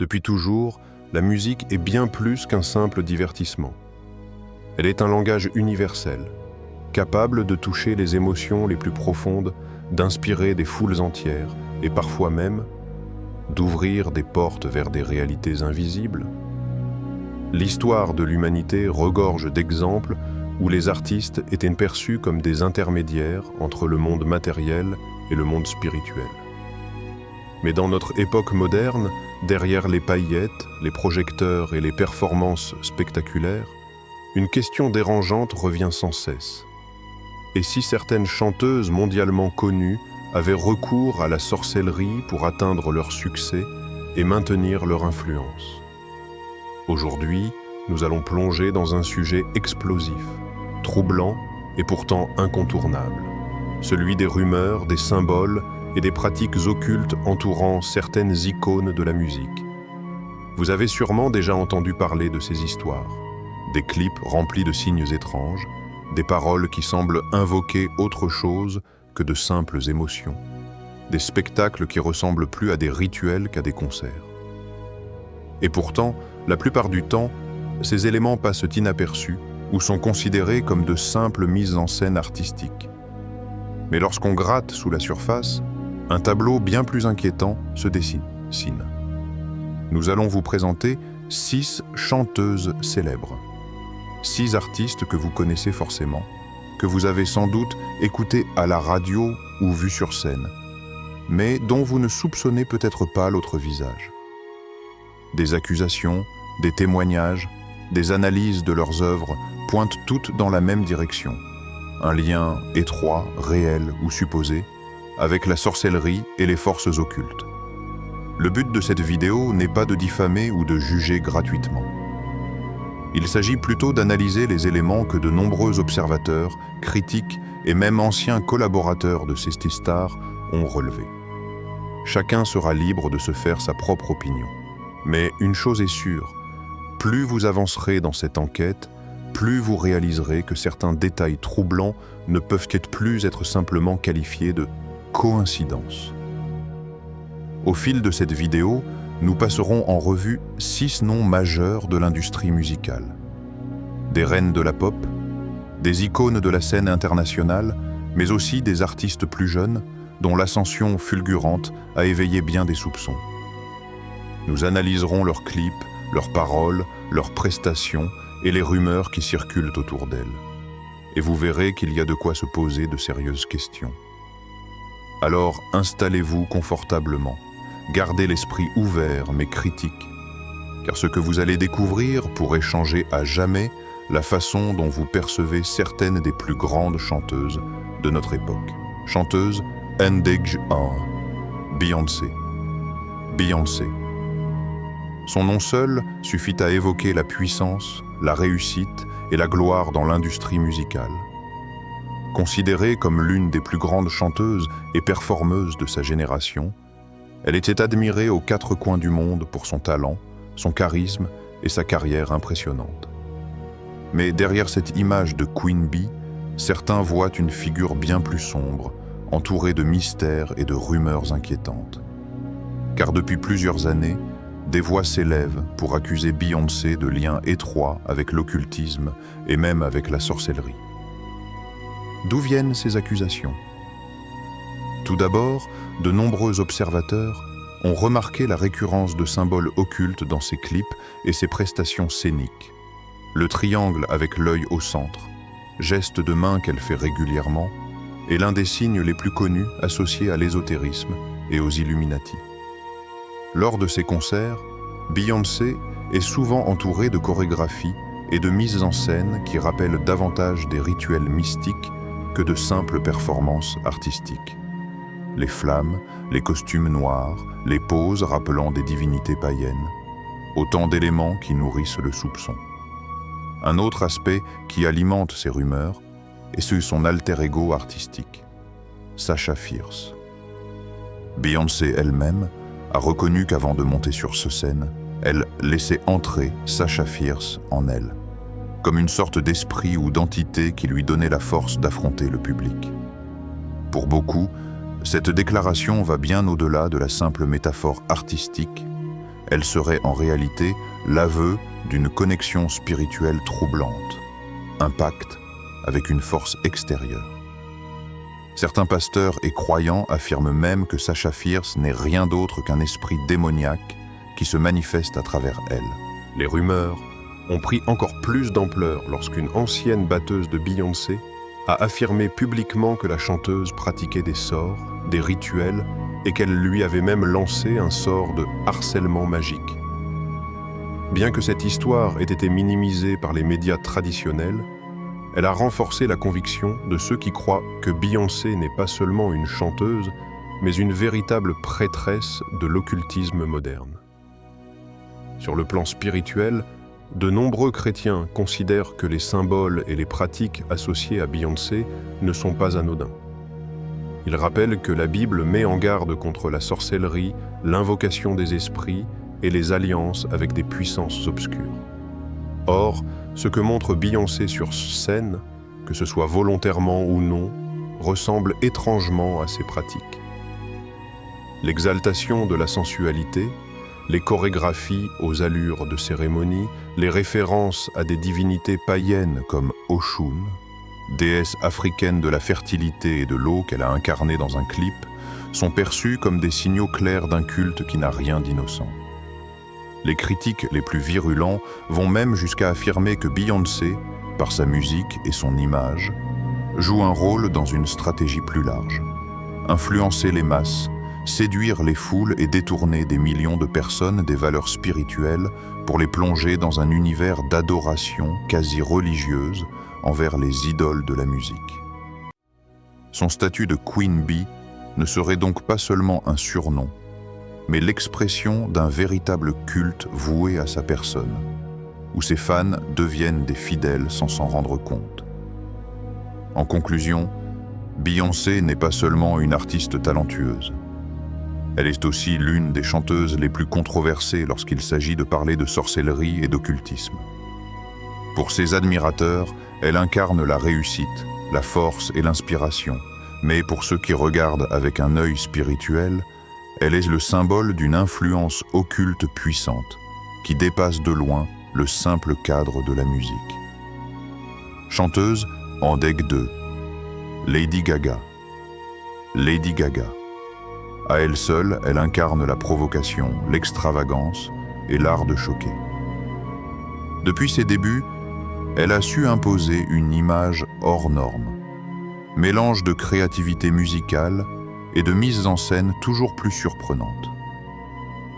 Depuis toujours, la musique est bien plus qu'un simple divertissement. Elle est un langage universel, capable de toucher les émotions les plus profondes, d'inspirer des foules entières et parfois même d'ouvrir des portes vers des réalités invisibles. L'histoire de l'humanité regorge d'exemples où les artistes étaient perçus comme des intermédiaires entre le monde matériel et le monde spirituel. Mais dans notre époque moderne, derrière les paillettes, les projecteurs et les performances spectaculaires, une question dérangeante revient sans cesse. Et si certaines chanteuses mondialement connues avaient recours à la sorcellerie pour atteindre leur succès et maintenir leur influence? Aujourd'hui, nous allons plonger dans un sujet explosif, troublant et pourtant incontournable, celui des rumeurs, des symboles et des pratiques occultes entourant certaines icônes de la musique. Vous avez sûrement déjà entendu parler de ces histoires, des clips remplis de signes étranges, des paroles qui semblent invoquer autre chose que de simples émotions, des spectacles qui ressemblent plus à des rituels qu'à des concerts. Et pourtant, la plupart du temps, ces éléments passent inaperçus ou sont considérés comme de simples mises en scène artistiques. Mais lorsqu'on gratte sous la surface, un tableau bien plus inquiétant se dessine. Nous allons vous présenter 6 chanteuses célèbres. 6 artistes que vous connaissez forcément, que vous avez sans doute écoutés à la radio ou vus sur scène, mais dont vous ne soupçonnez peut-être pas l'autre visage. Des accusations, des témoignages, des analyses de leurs œuvres pointent toutes dans la même direction. Un lien étroit, réel ou supposé, avec la sorcellerie et les forces occultes. Le but de cette vidéo n'est pas de diffamer ou de juger gratuitement. Il s'agit plutôt d'analyser les éléments que de nombreux observateurs, critiques et même anciens collaborateurs de ces stars ont relevés. Chacun sera libre de se faire sa propre opinion. Mais une chose est sûre, plus vous avancerez dans cette enquête, plus vous réaliserez que certains détails troublants ne peuvent plus être simplement qualifiés de coïncidence. Au fil de cette vidéo, nous passerons en revue 6 noms majeurs de l'industrie musicale. Des reines de la pop, des icônes de la scène internationale, mais aussi des artistes plus jeunes, dont l'ascension fulgurante a éveillé bien des soupçons. Nous analyserons leurs clips, leurs paroles, leurs prestations et les rumeurs qui circulent autour d'elles. Et vous verrez qu'il y a de quoi se poser de sérieuses questions. Alors installez-vous confortablement, gardez l'esprit ouvert mais critique, car ce que vous allez découvrir pourrait changer à jamais la façon dont vous percevez certaines des plus grandes chanteuses de notre époque. Chanteuse Ndege 1, Beyoncé. Beyoncé. Son nom seul suffit à évoquer la puissance, la réussite et la gloire dans l'industrie musicale. Considérée comme l'une des plus grandes chanteuses et performeuses de sa génération, elle était admirée aux 4 coins du monde pour son talent, son charisme et sa carrière impressionnante. Mais derrière cette image de Queen Bee, certains voient une figure bien plus sombre, entourée de mystères et de rumeurs inquiétantes. Car depuis plusieurs années, des voix s'élèvent pour accuser Beyoncé de liens étroits avec l'occultisme et même avec la sorcellerie. D'où viennent ces accusations? Tout d'abord, de nombreux observateurs ont remarqué la récurrence de symboles occultes dans ses clips et ses prestations scéniques. Le triangle avec l'œil au centre, geste de main qu'elle fait régulièrement, est l'un des signes les plus connus associés à l'ésotérisme et aux Illuminati. Lors de ses concerts, Beyoncé est souvent entourée de chorégraphies et de mises en scène qui rappellent davantage des rituels mystiques que de simples performances artistiques. Les flammes, les costumes noirs, les poses rappelant des divinités païennes, autant d'éléments qui nourrissent le soupçon. Un autre aspect qui alimente ces rumeurs est son alter ego artistique, Sasha Fierce. Beyoncé elle-même a reconnu qu'avant de monter sur cette scène, elle laissait entrer Sasha Fierce en elle, comme une sorte d'esprit ou d'entité qui lui donnait la force d'affronter le public. Pour beaucoup, cette déclaration va bien au-delà de la simple métaphore artistique. Elle serait en réalité l'aveu d'une connexion spirituelle troublante, un pacte avec une force extérieure. Certains pasteurs et croyants affirment même que Sasha Fierce n'est rien d'autre qu'un esprit démoniaque qui se manifeste à travers elle. Les rumeurs ont pris encore plus d'ampleur lorsqu'une ancienne batteuse de Beyoncé a affirmé publiquement que la chanteuse pratiquait des sorts, des rituels, et qu'elle lui avait même lancé un sort de harcèlement magique. Bien que cette histoire ait été minimisée par les médias traditionnels, elle a renforcé la conviction de ceux qui croient que Beyoncé n'est pas seulement une chanteuse, mais une véritable prêtresse de l'occultisme moderne. Sur le plan spirituel, de nombreux chrétiens considèrent que les symboles et les pratiques associées à Beyoncé ne sont pas anodins. Ils rappellent que la Bible met en garde contre la sorcellerie, l'invocation des esprits et les alliances avec des puissances obscures. Or, ce que montre Beyoncé sur scène, que ce soit volontairement ou non, ressemble étrangement à ces pratiques. L'exaltation de la sensualité, les chorégraphies aux allures de cérémonie, les références à des divinités païennes comme Oshun, déesse africaine de la fertilité et de l'eau qu'elle a incarnée dans un clip, sont perçues comme des signaux clairs d'un culte qui n'a rien d'innocent. Les critiques les plus virulents vont même jusqu'à affirmer que Beyoncé, par sa musique et son image, joue un rôle dans une stratégie plus large. Influencer les masses, séduire les foules et détourner des millions de personnes des valeurs spirituelles pour les plonger dans un univers d'adoration quasi religieuse envers les idoles de la musique. Son statut de Queen Bee ne serait donc pas seulement un surnom, mais l'expression d'un véritable culte voué à sa personne, où ses fans deviennent des fidèles sans s'en rendre compte. En conclusion, Beyoncé n'est pas seulement une artiste talentueuse. Elle est aussi l'une des chanteuses les plus controversées lorsqu'il s'agit de parler de sorcellerie et d'occultisme. Pour ses admirateurs, elle incarne la réussite, la force et l'inspiration, mais pour ceux qui regardent avec un œil spirituel, elle est le symbole d'une influence occulte puissante, qui dépasse de loin le simple cadre de la musique. Chanteuse en DEG 2, Lady Gaga. Lady Gaga. À elle seule, elle incarne la provocation, l'extravagance et l'art de choquer. Depuis ses débuts, elle a su imposer une image hors norme, mélange de créativité musicale et de mise en scène toujours plus surprenante.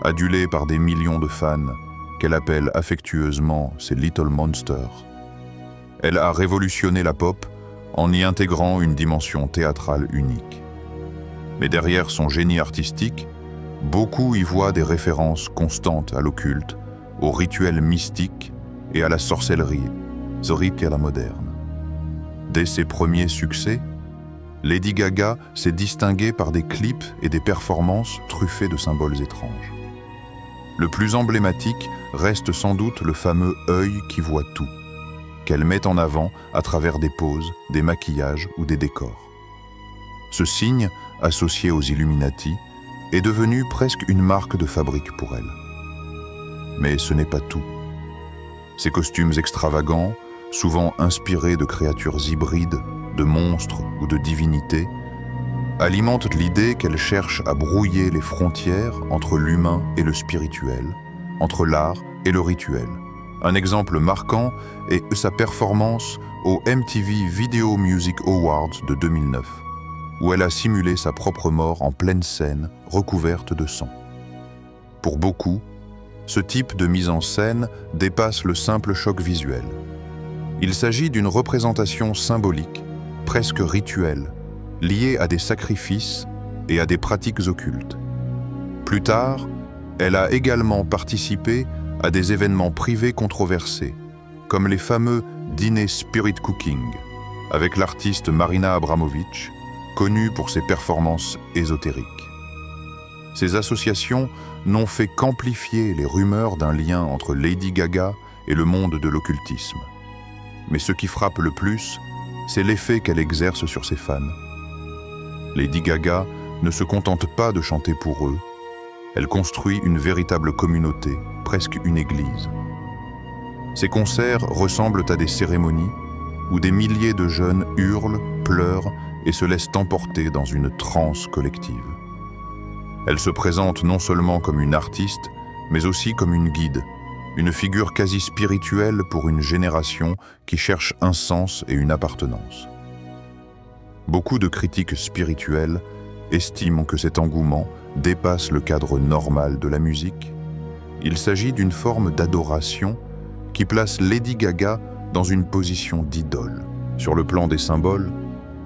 Adulée par des millions de fans, qu'elle appelle affectueusement ses Little Monsters, elle a révolutionné la pop en y intégrant une dimension théâtrale unique. Mais derrière son génie artistique, beaucoup y voient des références constantes à l'occulte, aux rituels mystiques et à la sorcellerie, la moderne. Dès ses premiers succès, Lady Gaga s'est distinguée par des clips et des performances truffées de symboles étranges. Le plus emblématique reste sans doute le fameux « œil qui voit tout », qu'elle met en avant à travers des poses, des maquillages ou des décors. Ce signe, associé aux Illuminati, est devenu presque une marque de fabrique pour elle. Mais ce n'est pas tout. Ces costumes extravagants, souvent inspirés de créatures hybrides, de monstres ou de divinités, alimentent l'idée qu'elle cherche à brouiller les frontières entre l'humain et le spirituel, entre l'art et le rituel. Un exemple marquant est sa performance au MTV Video Music Awards de 2009, où elle a simulé sa propre mort en pleine scène, recouverte de sang. Pour beaucoup, ce type de mise en scène dépasse le simple choc visuel. Il s'agit d'une représentation symbolique, presque rituelle, liée à des sacrifices et à des pratiques occultes. Plus tard, elle a également participé à des événements privés controversés, comme les fameux dîners Spirit Cooking, avec l'artiste Marina Abramović, connue pour ses performances ésotériques. Ces associations n'ont fait qu'amplifier les rumeurs d'un lien entre Lady Gaga et le monde de l'occultisme. Mais ce qui frappe le plus, c'est l'effet qu'elle exerce sur ses fans. Lady Gaga ne se contente pas de chanter pour eux, Elle construit une véritable communauté, presque une église. Ces concerts ressemblent à des cérémonies où des milliers de jeunes hurlent, pleurent et se laissent emporter dans une transe collective. Elle se présente non seulement comme une artiste, mais aussi comme une guide, une figure quasi spirituelle pour une génération qui cherche un sens et une appartenance. Beaucoup de critiques spirituelles estiment que cet engouement dépasse le cadre normal de la musique. Il s'agit d'une forme d'adoration qui place Lady Gaga dans une position d'idole. Sur le plan des symboles,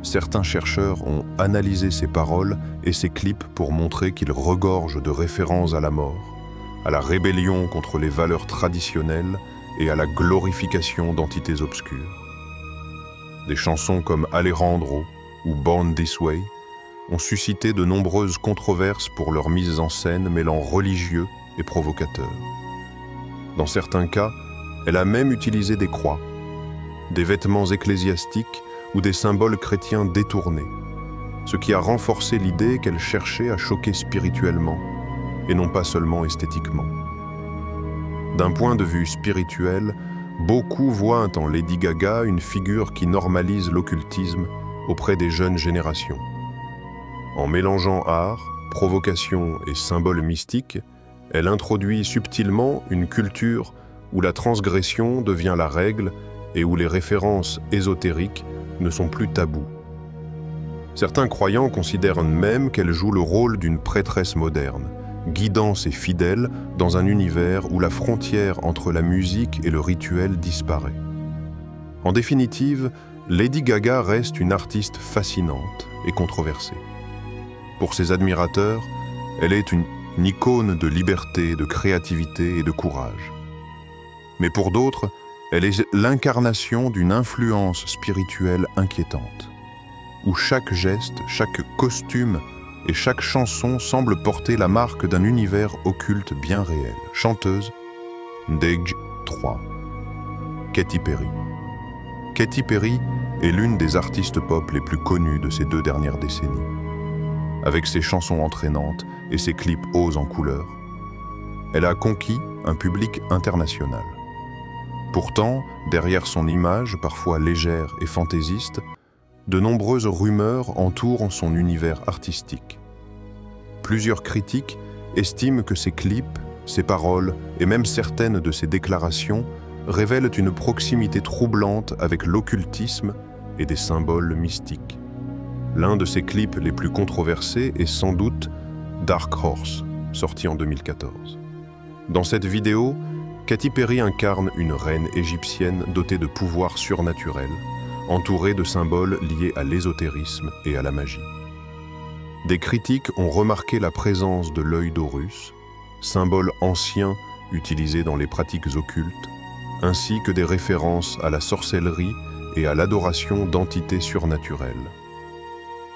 certains chercheurs ont analysé ses paroles et ses clips pour montrer qu'ils regorgent de références à la mort, à la rébellion contre les valeurs traditionnelles et à la glorification d'entités obscures. Des chansons comme Alejandro ou Born This Way ont suscité de nombreuses controverses pour leur mise en scène mêlant religieux et provocateur. Dans certains cas, elle a même utilisé des croix, des vêtements ecclésiastiques ou des symboles chrétiens détournés, ce qui a renforcé l'idée qu'elle cherchait à choquer spirituellement et non pas seulement esthétiquement. D'un point de vue spirituel, beaucoup voient en Lady Gaga une figure qui normalise l'occultisme auprès des jeunes générations. En mélangeant art, provocation et symboles mystiques, elle introduit subtilement une culture où la transgression devient la règle et où les références ésotériques ne sont plus tabous. Certains croyants considèrent même qu'elle joue le rôle d'une prêtresse moderne, guidant ses fidèles dans un univers où la frontière entre la musique et le rituel disparaît. En définitive, Lady Gaga reste une artiste fascinante et controversée. Pour ses admirateurs, elle est une icône de liberté, de créativité et de courage. Mais pour d'autres, elle est l'incarnation d'une influence spirituelle inquiétante, où chaque geste, chaque costume et chaque chanson semble porter la marque d'un univers occulte bien réel. Chanteuse, Ndege 3. Katy Perry. Katy Perry est l'une des artistes pop les plus connues de ces 2 dernières décennies. Avec ses chansons entraînantes et ses clips hauts en couleurs, elle a conquis un public international. Pourtant, derrière son image, parfois légère et fantaisiste, de nombreuses rumeurs entourent son univers artistique. Plusieurs critiques estiment que ses clips, ses paroles et même certaines de ses déclarations révèlent une proximité troublante avec l'occultisme et des symboles mystiques. L'un de ses clips les plus controversés est sans doute Dark Horse, sorti en 2014. Dans cette vidéo, Katy Perry incarne une reine égyptienne dotée de pouvoirs surnaturels, entourée de symboles liés à l'ésotérisme et à la magie. Des critiques ont remarqué la présence de l'œil d'Horus, symbole ancien utilisé dans les pratiques occultes, ainsi que des références à la sorcellerie et à l'adoration d'entités surnaturelles.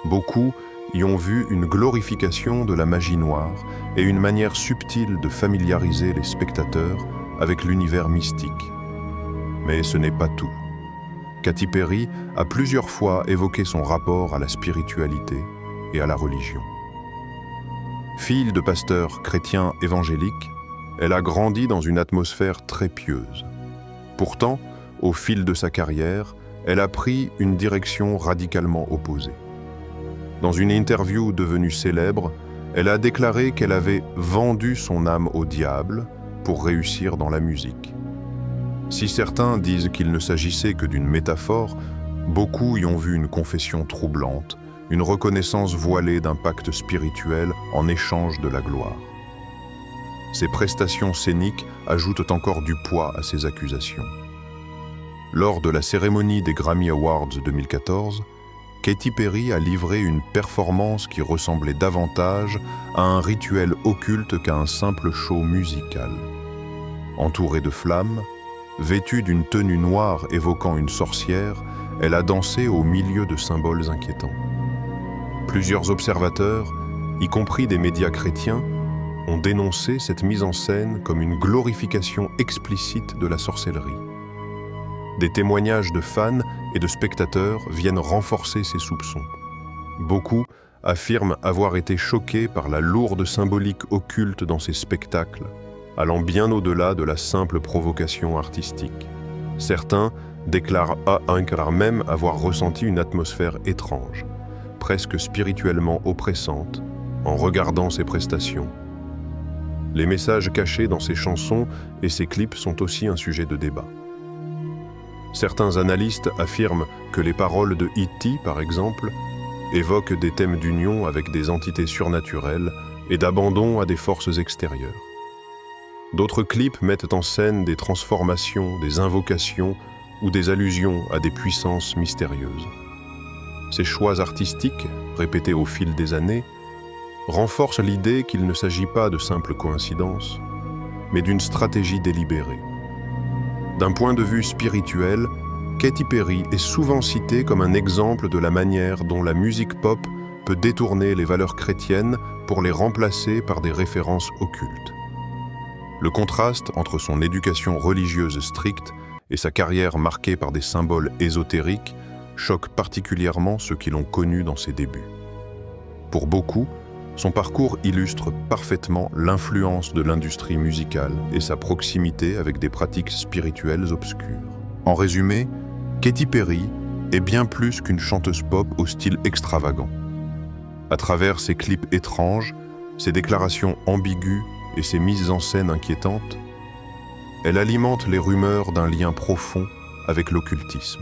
Beaucoup y ont vu une glorification de la magie noire et une manière subtile de familiariser les spectateurs avec l'univers mystique. Mais ce n'est pas tout. Katy Perry a plusieurs fois évoqué son rapport à la spiritualité et à la religion. Fille de pasteur chrétien évangélique, elle a grandi dans une atmosphère très pieuse. Pourtant, au fil de sa carrière, elle a pris une direction radicalement opposée. Dans une interview devenue célèbre, elle a déclaré qu'elle avait vendu son âme au diable pour réussir dans la musique. Si certains disent qu'il ne s'agissait que d'une métaphore, beaucoup y ont vu une confession troublante, une reconnaissance voilée d'un pacte spirituel en échange de la gloire. Ses prestations scéniques ajoutent encore du poids à ces accusations. Lors de la cérémonie des Grammy Awards 2014, Katy Perry a livré une performance qui ressemblait davantage à un rituel occulte qu'à un simple show musical. Entourée de flammes, vêtue d'une tenue noire évoquant une sorcière, elle a dansé au milieu de symboles inquiétants. Plusieurs observateurs, y compris des médias chrétiens, ont dénoncé cette mise en scène comme une glorification explicite de la sorcellerie. Des témoignages de fans et de spectateurs viennent renforcer ces soupçons. Beaucoup affirment avoir été choqués par la lourde symbolique occulte dans ces spectacles, allant bien au-delà de la simple provocation artistique. Certains déclarent même avoir ressenti une atmosphère étrange, presque spirituellement oppressante, en regardant ces prestations. Les messages cachés dans ces chansons et ces clips sont aussi un sujet de débat. Certains analystes affirment que les paroles de E.T., par exemple, évoquent des thèmes d'union avec des entités surnaturelles et d'abandon à des forces extérieures. D'autres clips mettent en scène des transformations, des invocations ou des allusions à des puissances mystérieuses. Ces choix artistiques, répétés au fil des années, renforcent l'idée qu'il ne s'agit pas de simples coïncidences, mais d'une stratégie délibérée. D'un point de vue spirituel, Katy Perry est souvent citée comme un exemple de la manière dont la musique pop peut détourner les valeurs chrétiennes pour les remplacer par des références occultes. Le contraste entre son éducation religieuse stricte et sa carrière marquée par des symboles ésotériques choque particulièrement ceux qui l'ont connue dans ses débuts. Pour beaucoup, son parcours illustre parfaitement l'influence de l'industrie musicale et sa proximité avec des pratiques spirituelles obscures. En résumé, Katy Perry est bien plus qu'une chanteuse pop au style extravagant. À travers ses clips étranges, ses déclarations ambiguës et ses mises en scène inquiétantes, elle alimente les rumeurs d'un lien profond avec l'occultisme.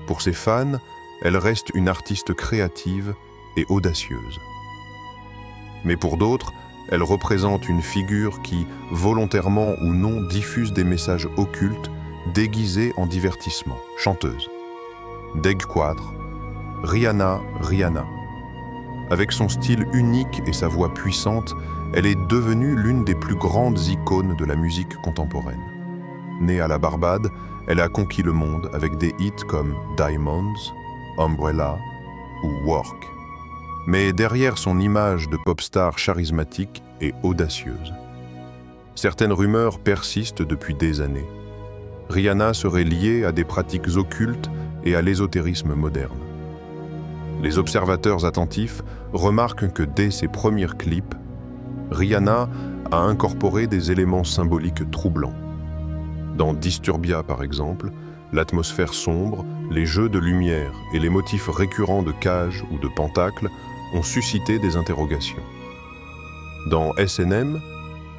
Pour ses fans, elle reste une artiste créative et audacieuse. Mais pour d'autres, elle représente une figure qui, volontairement ou non, diffuse des messages occultes déguisés en divertissement. Chanteuse. Deg Quadre, Rihanna. Avec son style unique et sa voix puissante, elle est devenue l'une des plus grandes icônes de la musique contemporaine. Née à la Barbade, elle a conquis le monde avec des hits comme Diamonds, Umbrella ou Work. Mais derrière son image de pop star charismatique et audacieuse, certaines rumeurs persistent depuis des années. Rihanna serait liée à des pratiques occultes et à l'ésotérisme moderne. Les observateurs attentifs remarquent que dès ses premiers clips, Rihanna a incorporé des éléments symboliques troublants. Dans Disturbia, par exemple, l'atmosphère sombre, les jeux de lumière et les motifs récurrents de cages ou de pentacles ont suscité des interrogations. Dans S&M,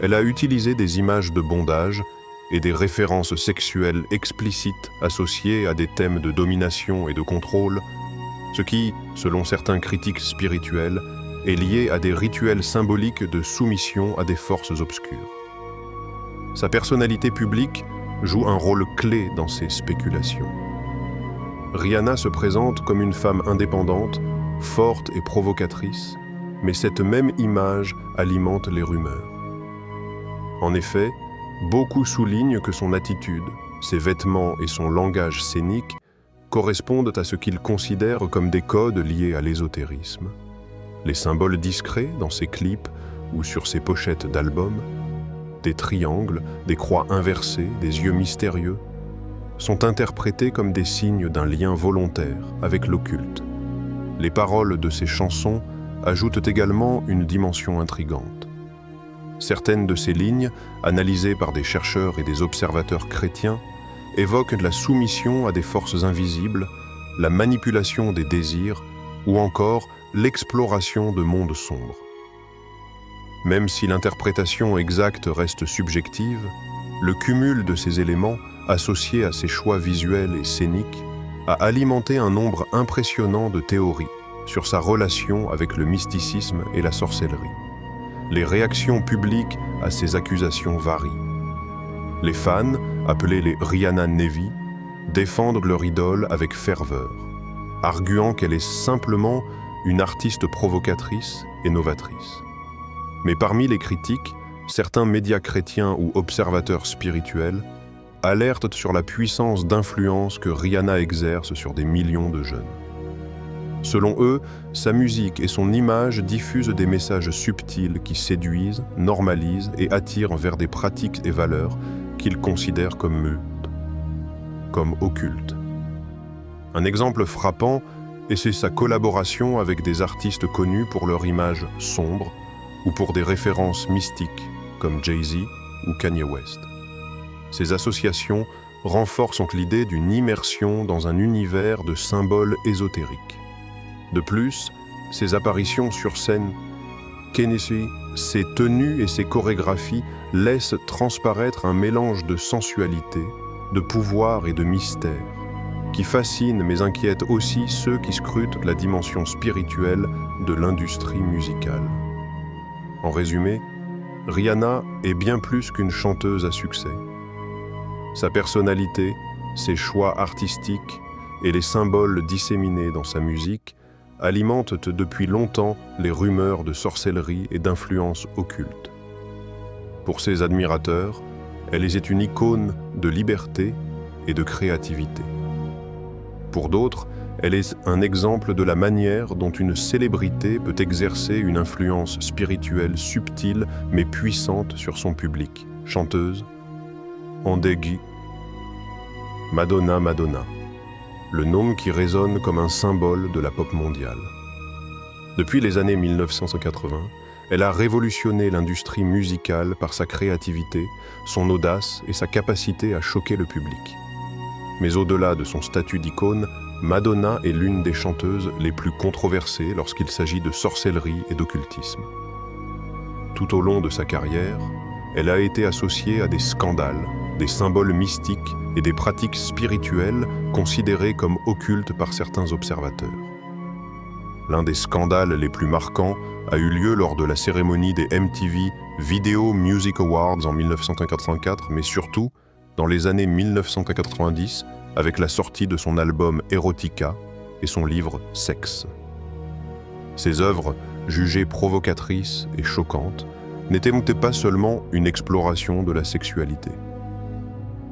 elle a utilisé des images de bondage et des références sexuelles explicites associées à des thèmes de domination et de contrôle, ce qui, selon certains critiques spirituels, est lié à des rituels symboliques de soumission à des forces obscures. Sa personnalité publique joue un rôle clé dans ces spéculations. Rihanna se présente comme une femme indépendante, forte et provocatrice, mais cette même image alimente les rumeurs. En effet, beaucoup soulignent que son attitude, ses vêtements et son langage scénique correspondent à ce qu'ils considèrent comme des codes liés à l'ésotérisme. Les symboles discrets dans ses clips ou sur ses pochettes d'albums, des triangles, des croix inversées, des yeux mystérieux, sont interprétés comme des signes d'un lien volontaire avec l'occulte. Les paroles de ces chansons ajoutent également une dimension intrigante. Certaines de ces lignes, analysées par des chercheurs et des observateurs chrétiens, évoquent la soumission à des forces invisibles, la manipulation des désirs ou encore l'exploration de mondes sombres. Même si l'interprétation exacte reste subjective, le cumul de ces éléments, associés à ces choix visuels et scéniques, a alimenté un nombre impressionnant de théories sur sa relation avec le mysticisme et la sorcellerie. Les réactions publiques à ces accusations varient. Les fans, appelés les Rihanna Navy, défendent leur idole avec ferveur, arguant qu'elle est simplement une artiste provocatrice et novatrice. Mais parmi les critiques, certains médias chrétiens ou observateurs spirituels alertent sur la puissance d'influence que Rihanna exerce sur des millions de jeunes. Selon eux, sa musique et son image diffusent des messages subtils qui séduisent, normalisent et attirent vers des pratiques et valeurs qu'ils considèrent comme occultes. Un exemple frappant et c'est sa collaboration avec des artistes connus pour leur image sombre ou pour des références mystiques comme Jay-Z ou Kanye West. Ces associations renforcent donc l'idée d'une immersion dans un univers de symboles ésotériques. De plus, ses apparitions sur scène, ses tenues et ses chorégraphies laissent transparaître un mélange de sensualité, de pouvoir et de mystère, qui fascine mais inquiète aussi ceux qui scrutent la dimension spirituelle de l'industrie musicale. En résumé, Rihanna est bien plus qu'une chanteuse à succès. Sa personnalité, ses choix artistiques et les symboles disséminés dans sa musique alimentent depuis longtemps les rumeurs de sorcellerie et d'influence occulte. Pour ses admirateurs, elle est une icône de liberté et de créativité. Pour d'autres, elle est un exemple de la manière dont une célébrité peut exercer une influence spirituelle subtile mais puissante sur son public. Chanteuse, Andegui, Madonna, le nom qui résonne comme un symbole de la pop mondiale. Depuis les années 1980, elle a révolutionné l'industrie musicale par sa créativité, son audace et sa capacité à choquer le public. Mais au-delà de son statut d'icône, Madonna est l'une des chanteuses les plus controversées lorsqu'il s'agit de sorcellerie et d'occultisme. Tout au long de sa carrière, elle a été associée à des scandales, des symboles mystiques et des pratiques spirituelles considérées comme occultes par certains observateurs. L'un des scandales les plus marquants a eu lieu lors de la cérémonie des MTV Video Music Awards en 1984, mais surtout dans les années 1990 avec la sortie de son album Erotica et son livre Sexe. Ces œuvres, jugées provocatrices et choquantes, n'étaient pas seulement une exploration de la sexualité.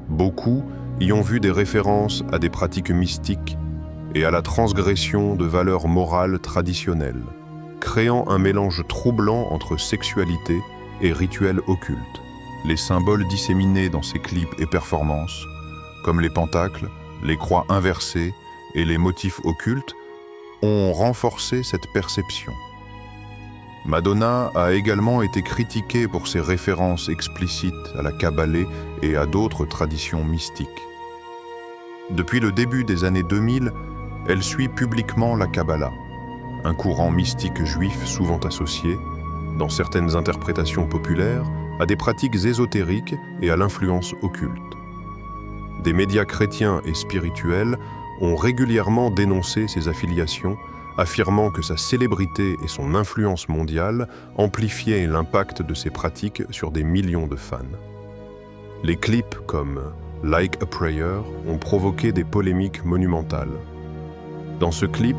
Beaucoup y ont vu des références à des pratiques mystiques et à la transgression de valeurs morales traditionnelles, créant un mélange troublant entre sexualité et rituels occultes. Les symboles disséminés dans ces clips et performances, comme les pentacles, les croix inversées et les motifs occultes, ont renforcé cette perception. Madonna a également été critiquée pour ses références explicites à la Kabbale et à d'autres traditions mystiques. Depuis le début des années 2000, elle suit publiquement la Kabbalah, un courant mystique juif souvent associé, dans certaines interprétations populaires, à des pratiques ésotériques et à l'influence occulte. Des médias chrétiens et spirituels ont régulièrement dénoncé ces affiliations, affirmant que sa célébrité et son influence mondiale amplifiaient l'impact de ces pratiques sur des millions de fans. Les clips comme Like a Prayer ont provoqué des polémiques monumentales. Dans ce clip,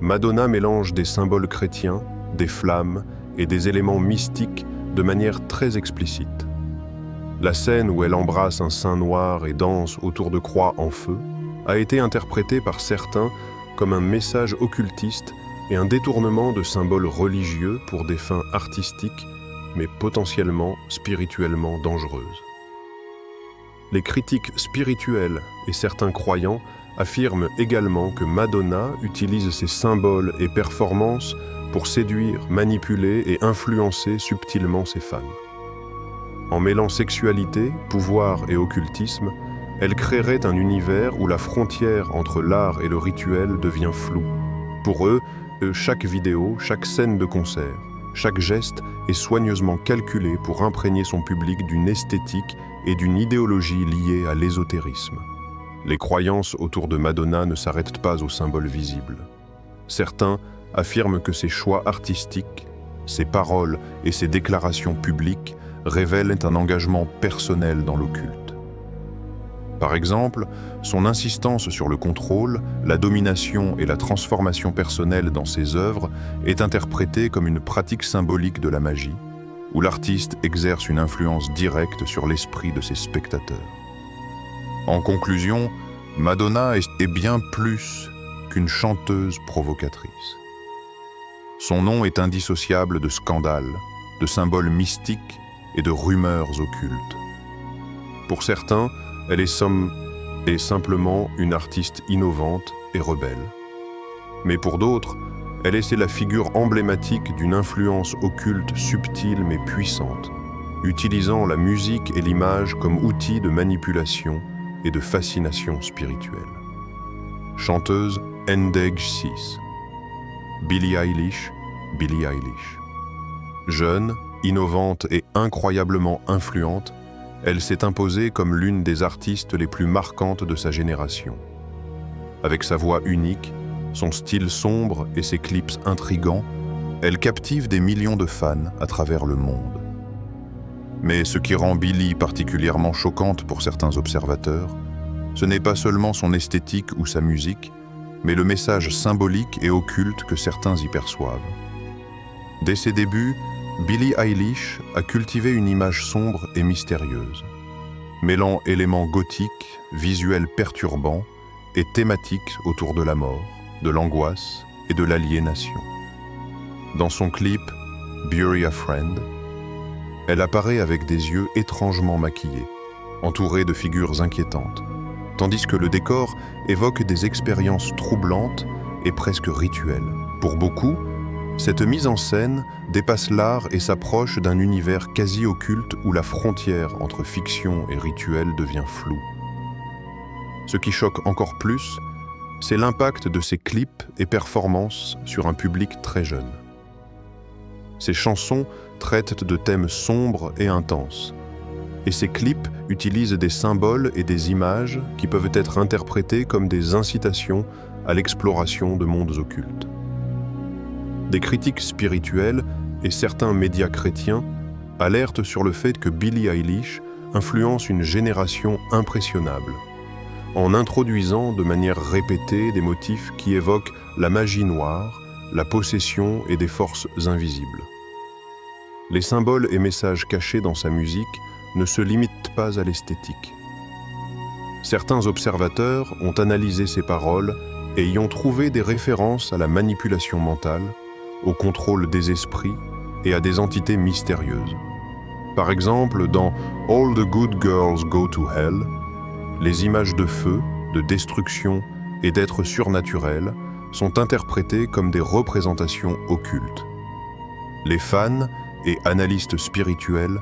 Madonna mélange des symboles chrétiens, des flammes et des éléments mystiques de manière très explicite. La scène où elle embrasse un saint noir et danse autour de croix en feu a été interprétée par certains comme un message occultiste et un détournement de symboles religieux pour des fins artistiques, mais potentiellement spirituellement dangereuses. Les critiques spirituels et certains croyants affirment également que Madonna utilise ses symboles et performances pour séduire, manipuler et influencer subtilement ses fans. En mêlant sexualité, pouvoir et occultisme, elle créerait un univers où la frontière entre l'art et le rituel devient floue. Pour eux, chaque vidéo, chaque scène de concert, chaque geste est soigneusement calculé pour imprégner son public d'une esthétique et d'une idéologie liée à l'ésotérisme. Les croyances autour de Madonna ne s'arrêtent pas aux symboles visibles. Certains affirment que ses choix artistiques, ses paroles et ses déclarations publiques révèlent un engagement personnel dans l'occulte. Par exemple, son insistance sur le contrôle, la domination et la transformation personnelle dans ses œuvres est interprétée comme une pratique symbolique de la magie, où l'artiste exerce une influence directe sur l'esprit de ses spectateurs. En conclusion, Madonna est bien plus qu'une chanteuse provocatrice. Son nom est indissociable de scandales, de symboles mystiques et de rumeurs occultes. Pour certains, elle est simplement une artiste innovante et rebelle. Mais pour d'autres, elle est la figure emblématique d'une influence occulte subtile mais puissante, utilisant la musique et l'image comme outils de manipulation et de fascination spirituelle. Chanteuse Ndege 6. Billie Eilish, Billie Eilish. Jeune, innovante et incroyablement influente, elle s'est imposée comme l'une des artistes les plus marquantes de sa génération. Avec sa voix unique, son style sombre et ses clips intrigants, elle captive des millions de fans à travers le monde. Mais ce qui rend Billie particulièrement choquante pour certains observateurs, ce n'est pas seulement son esthétique ou sa musique, mais le message symbolique et occulte que certains y perçoivent. Dès ses débuts, Billie Eilish a cultivé une image sombre et mystérieuse, mêlant éléments gothiques, visuels perturbants et thématiques autour de la mort, de l'angoisse et de l'aliénation. Dans son clip « Bury a Friend », elle apparaît avec des yeux étrangement maquillés, entourée de figures inquiétantes, tandis que le décor évoque des expériences troublantes et presque rituelles. Pour beaucoup, cette mise en scène dépasse l'art et s'approche d'un univers quasi occulte où la frontière entre fiction et rituel devient floue. Ce qui choque encore plus, c'est l'impact de ces clips et performances sur un public très jeune. Ces chansons traitent de thèmes sombres et intenses, et ces clips utilisent des symboles et des images qui peuvent être interprétés comme des incitations à l'exploration de mondes occultes. Des critiques spirituelles et certains médias chrétiens alertent sur le fait que Billie Eilish influence une génération impressionnable, en introduisant de manière répétée des motifs qui évoquent la magie noire, la possession et des forces invisibles. Les symboles et messages cachés dans sa musique ne se limitent pas à l'esthétique. Certains observateurs ont analysé ses paroles et y ont trouvé des références à la manipulation mentale, au contrôle des esprits et à des entités mystérieuses. Par exemple, dans « All the Good Girls Go to Hell », les images de feu, de destruction et d'êtres surnaturels sont interprétées comme des représentations occultes. Les fans et analystes spirituels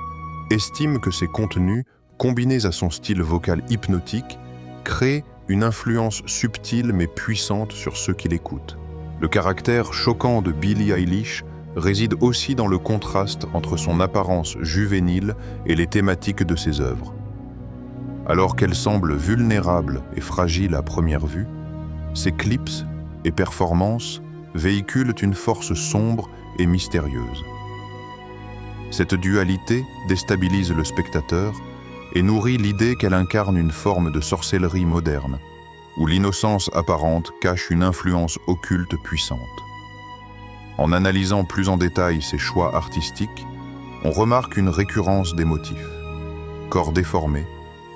estiment que ces contenus, combinés à son style vocal hypnotique, créent une influence subtile mais puissante sur ceux qui l'écoutent. Le caractère choquant de Billie Eilish réside aussi dans le contraste entre son apparence juvénile et les thématiques de ses œuvres. Alors qu'elle semble vulnérable et fragile à première vue, ses clips et performances véhiculent une force sombre et mystérieuse. Cette dualité déstabilise le spectateur et nourrit l'idée qu'elle incarne une forme de sorcellerie moderne, où l'innocence apparente cache une influence occulte puissante. En analysant plus en détail ses choix artistiques, on remarque une récurrence des motifs. Corps déformés,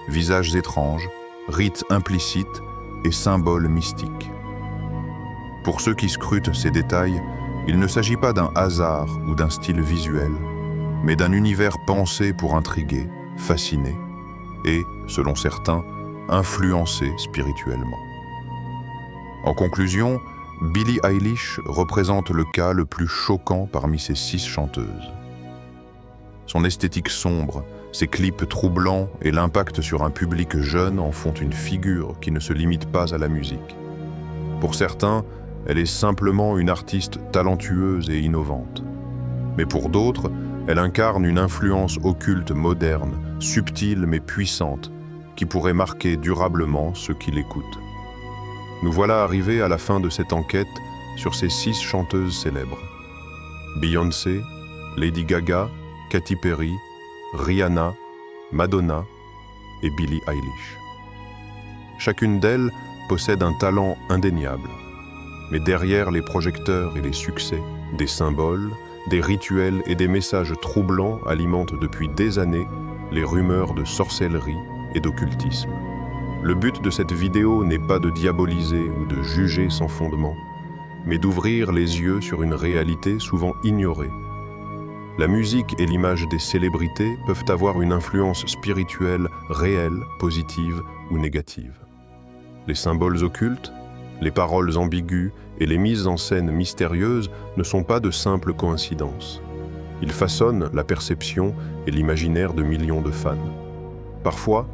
visages étranges, rites implicites et symboles mystiques. Pour ceux qui scrutent ces détails, il ne s'agit pas d'un hasard ou d'un style visuel, mais d'un univers pensé pour intriguer, fasciner et, selon certains, influencer spirituellement. En conclusion, Billie Eilish représente le cas le plus choquant parmi ces 6 chanteuses. Son esthétique sombre, ses clips troublants et l'impact sur un public jeune en font une figure qui ne se limite pas à la musique. Pour certains, elle est simplement une artiste talentueuse et innovante. Mais pour d'autres, elle incarne une influence occulte moderne, subtile mais puissante, qui pourrait marquer durablement ceux qui l'écoutent. Nous voilà arrivés à la fin de cette enquête sur ces 6 chanteuses célèbres. Beyoncé, Lady Gaga, Katy Perry, Rihanna, Madonna et Billie Eilish. Chacune d'elles possède un talent indéniable. Mais derrière les projecteurs et les succès, des symboles, des rituels et des messages troublants alimentent depuis des années les rumeurs de sorcellerie et d'occultisme. Le but de cette vidéo n'est pas de diaboliser ou de juger sans fondement, mais d'ouvrir les yeux sur une réalité souvent ignorée. La musique et l'image des célébrités peuvent avoir une influence spirituelle réelle, positive ou négative. Les symboles occultes, Les paroles ambiguës et les mises en scène mystérieuses ne sont pas de simples coïncidences. Ils façonnent la perception et l'imaginaire de millions de fans, parfois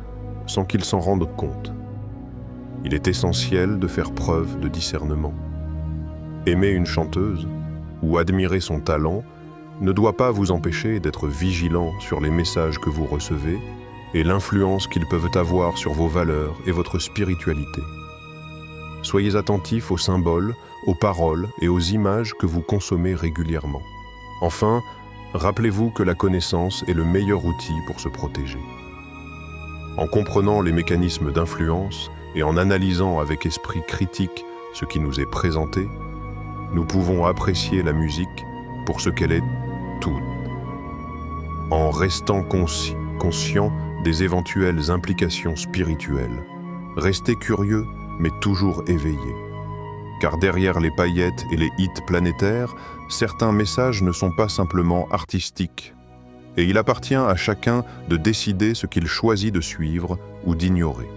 sans qu'ils s'en rendent compte. Il est essentiel de faire preuve de discernement. Aimer une chanteuse ou admirer son talent ne doit pas vous empêcher d'être vigilant sur les messages que vous recevez et l'influence qu'ils peuvent avoir sur vos valeurs et votre spiritualité. Soyez attentifs aux symboles, aux paroles et aux images que vous consommez régulièrement. Enfin, rappelez-vous que la connaissance est le meilleur outil pour se protéger. En comprenant les mécanismes d'influence et en analysant avec esprit critique ce qui nous est présenté, nous pouvons apprécier la musique pour ce qu'elle est toute, en restant conscient des éventuelles implications spirituelles. Restez curieux, mais toujours éveillé. Car derrière les paillettes et les hits planétaires, certains messages ne sont pas simplement artistiques. Et il appartient à chacun de décider ce qu'il choisit de suivre ou d'ignorer.